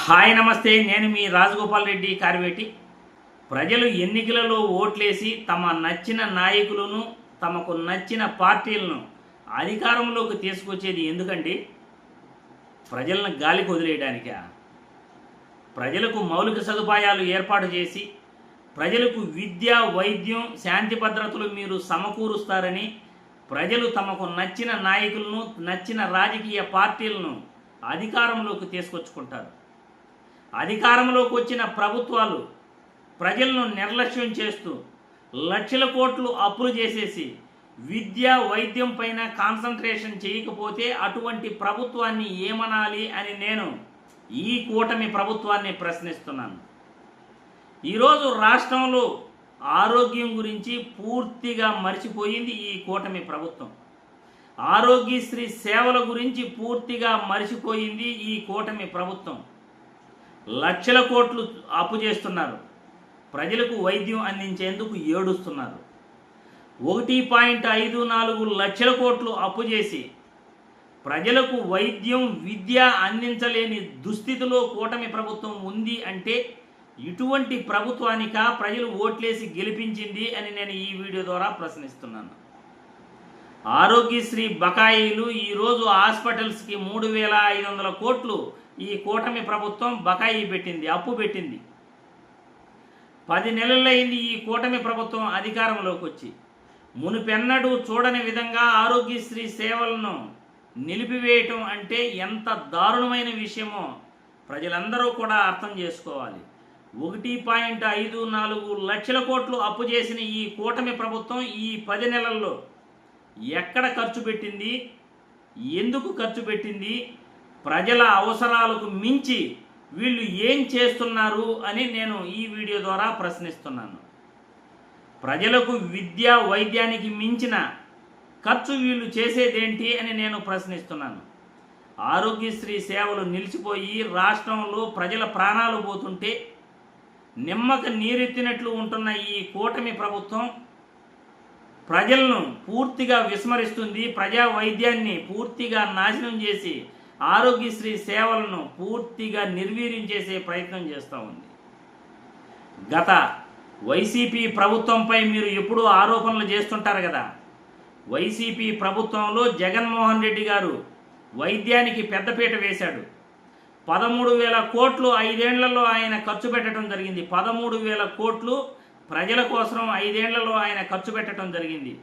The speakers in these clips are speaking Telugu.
హాయ్ నమస్తే, నేను మీ రాజగోపాల్ రెడ్డి కార్వేటి. ప్రజలు ఎన్నికలలో ఓట్లేసి తమ నచ్చిన నాయకులను, తమకు నచ్చిన పార్టీలను అధికారంలోకి తీసుకొచ్చేది ఎందుకండి? ప్రజలను గాలికి వదిలేయడానికా? ప్రజలకు మౌలిక సదుపాయాలు ఏర్పాటు చేసి ప్రజలకు విద్య, వైద్యం, శాంతి భద్రతలు మీరు సమకూరుస్తారని ప్రజలు తమకు నచ్చిన నాయకులను, నచ్చిన రాజకీయ పార్టీలను అధికారంలోకి తీసుకొచ్చుకుంటారు. అధికారంలోకి వచ్చిన ప్రభుత్వాలు ప్రజలను నిర్లక్ష్యం చేస్తూ లక్షల కోట్లు అప్పులు చేసేసి విద్య, వైద్యం పైన కాన్సంట్రేషన్ చేయకపోతే అటువంటి ప్రభుత్వాన్ని ఏమనాలి అని నేను ఈ కూటమి ప్రభుత్వాన్ని ప్రశ్నిస్తున్నాను. ఈరోజు రాష్ట్రంలో ఆరోగ్యం గురించి పూర్తిగా మర్చిపోయింది ఈ కూటమి ప్రభుత్వం. ఆరోగ్యశ్రీ సేవల గురించి పూర్తిగా మర్చిపోయింది ఈ కూటమి ప్రభుత్వం. లక్షల కోట్లు అప్పు చేస్తున్నారు. ప్రజలకు వైద్యం అందించేందుకు ఏడుస్తున్నారు. 1.54 లక్షల కోట్లు అప్పు చేసి ప్రజలకు వైద్యం, విద్య అందించలేని దుస్థితిలో కూటమి ప్రభుత్వం ఉంది అంటే ఇటువంటి ప్రభుత్వానికా ప్రజలు ఓట్లేసి గెలిపించింది అని నేను ఈ వీడియో ద్వారా ప్రశ్నిస్తున్నాను. ఆరోగ్యశ్రీ బకాయిలు ఈరోజు హాస్పిటల్స్కి 3,500 కోట్లు ఈ కూటమి ప్రభుత్వం బకాయి పెట్టింది, అప్పు పెట్టింది. 10 నెలలైంది ఈ కూటమి ప్రభుత్వం అధికారంలోకి వచ్చి. మునుపెన్నడూ చూడని విధంగా ఆరోగ్యశ్రీ సేవలను నిలిపివేయటం అంటే ఎంత దారుణమైన విషయమో ప్రజలందరూ కూడా అర్థం చేసుకోవాలి. 1.54 లక్షల కోట్లు అప్పు చేసిన ఈ కూటమి ప్రభుత్వం ఈ 10 నెలల్లో ఎక్కడ ఖర్చు పెట్టింది, ఎందుకు ఖర్చు పెట్టింది, ప్రజల అవసరాలకు మించి వీళ్ళు ఏం చేస్తున్నారు అని నేను ఈ వీడియో ద్వారా ప్రశ్నిస్తున్నాను. ప్రజలకు విద్య, వైద్యానికి మించిన ఖర్చు వీళ్ళు చేసేదేంటి అని నేను ప్రశ్నిస్తున్నాను. ఆరోగ్యశ్రీ సేవలు నిలిచిపోయి రాష్ట్రంలో ప్రజల ప్రాణాలు పోతుంటే నిమ్మక నీరెత్తినట్లు ఉంటున్న ఈ కూటమి ప్రభుత్వం ప్రజలను పూర్తిగా విస్మరిస్తుంది. ప్రజా వైద్యాన్ని పూర్తిగా నాశనం చేసి ఆరోగ్యశ్రీ సేవలను పూర్తిగా నిర్వీర్యం చేసే ప్రయత్నం చేస్తూ ఉంది. గత వైసీపీ ప్రభుత్వంపై మీరు ఎప్పుడూ ఆరోపణలు చేస్తుంటారు కదా. వైసీపీ ప్రభుత్వంలో జగన్మోహన్ రెడ్డి గారు వైద్యానికి పెద్దపీట వేశాడు. 13,000 కోట్లు 5 ఏళ్లలో ఆయన ఖర్చు పెట్టడం జరిగింది. 13,000 కోట్లు ప్రజల కోసం 5 ఏళ్లలో ఆయన ఖర్చు పెట్టడం జరిగింది.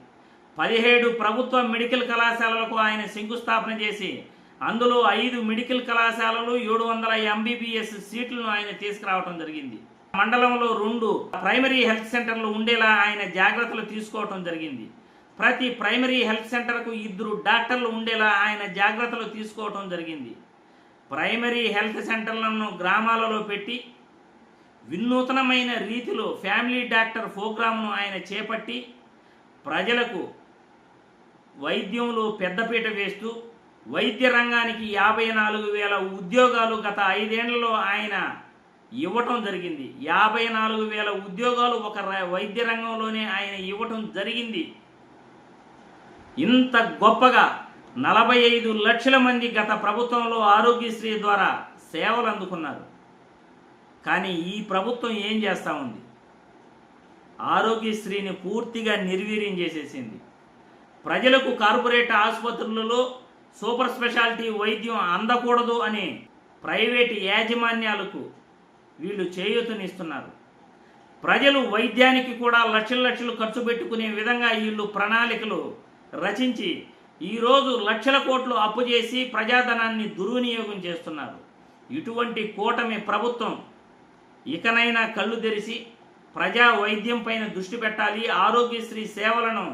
17 ప్రభుత్వ మెడికల్ కళాశాలలకు ఆయన శంకుస్థాపన చేసి అందులో 5 మెడికల్ కళాశాలలు, 700 MBBS సీట్లను ఆయన తీసుకురావడం జరిగింది. మండలంలో 2 ప్రైమరీ హెల్త్ సెంటర్లు ఉండేలా ఆయన జాగ్రత్తలు తీసుకోవటం జరిగింది. ప్రతి ప్రైమరీ హెల్త్ సెంటర్కు 2 డాక్టర్లు ఉండేలా ఆయన జాగ్రత్తలు తీసుకోవటం జరిగింది. ప్రైమరీ హెల్త్ సెంటర్లను గ్రామాలలో పెట్టి వినూతనమైన రీతిలో ఫ్యామిలీ డాక్టర్ ప్రోగ్రామ్ను ఆయన చేపట్టి ప్రజలకు వైద్యంలో పెద్దపీట వేస్తూ వైద్య రంగానికి 54,000 ఉద్యోగాలు గత 5 ఏళ్లలో ఆయన ఇవ్వటం జరిగింది. 54,000 ఉద్యోగాలు ఒక వైద్య రంగంలోనే ఆయన ఇవ్వటం జరిగింది. ఇంత గొప్పగా 45 లక్షల మంది గత ప్రభుత్వంలో ఆరోగ్యశ్రీ ద్వారా సేవలు అందుకున్నారు. కానీ ఈ ప్రభుత్వం ఏం చేస్తూ ఉంది? ఆరోగ్యశ్రీని పూర్తిగా నిర్వీర్యం చేసేసింది. ప్రజలకు కార్పొరేట్ ఆసుపత్రులలో సూపర్ స్పెషాలిటీ వైద్యం అందకూడదు అని ప్రైవేటు యాజమాన్యాలకు వీళ్ళు చేయూతనిస్తున్నారు. ప్రజలు వైద్యానికి కూడా లక్షలు ఖర్చు పెట్టుకునే విధంగా వీళ్ళు ప్రణాళికలు రచించి ఈరోజు లక్షల కోట్లు అప్పు చేసి ప్రజాధనాన్ని దుర్వినియోగం చేస్తున్నారు. ఇటువంటి కూటమి ప్రభుత్వం ఇకనైనా కళ్ళు తెరిచి ప్రజా వైద్యం పైన దృష్టి పెట్టాలి. ఆరోగ్యశ్రీ సేవలను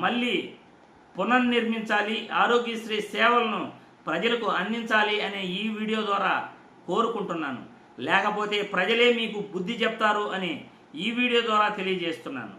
మళ్ళీ పునర్నిర్మించాలి. ఆరోగ్యశ్రీ సేవలను ప్రజలకు అందించాలి అనే ఈ వీడియో ద్వారా కోరుకుంటున్నాను. లేకపోతే ప్రజలే మీకు బుద్ధి చెప్తారు అని ఈ వీడియో ద్వారా తెలియజేస్తున్నాను.